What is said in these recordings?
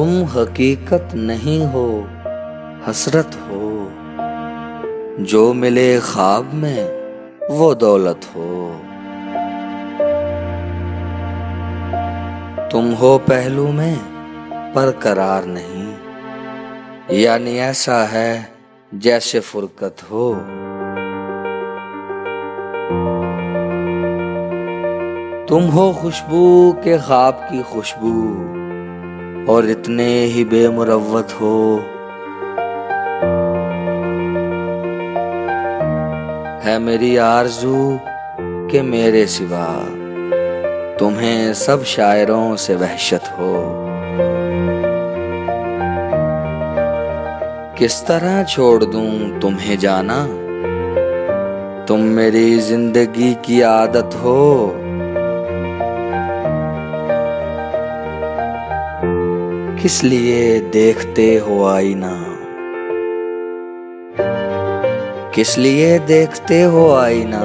तुम हकीकत नहीं हो, हसरत हो। जो मिले ख्वाब में वो दौलत हो। तुम हो पहलू में पर करार नहीं, यानी ऐसा है जैसे फुरकत हो। तुम हो खुशबू के ख्वाब की खुशबू, और इतने ही बेमुरव्वत हो। है मेरी आरज़ू के मेरे सिवा तुम्हें सब शायरों से वहशत हो। किस तरह छोड़ दूं तुम्हें जाना, तुम मेरी जिंदगी की आदत हो। किस लिए देखते हो आईना, किस लिए देखते हो आईना,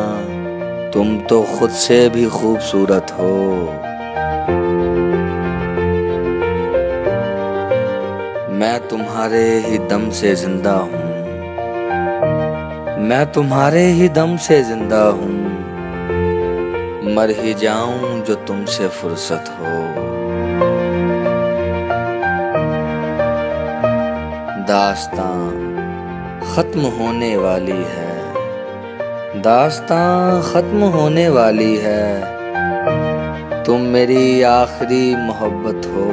तुम तो खुद से भी खूबसूरत हो। मैं तुम्हारे ही दम से जिंदा हूँ, मैं तुम्हारे ही दम से जिंदा हूँ। मर ही जाऊं जो तुमसे फुर्सत हो। दास्तां खत्म होने वाली है, दास्तां खत्म होने वाली है। तुम मेरी आखिरी मोहब्बत हो।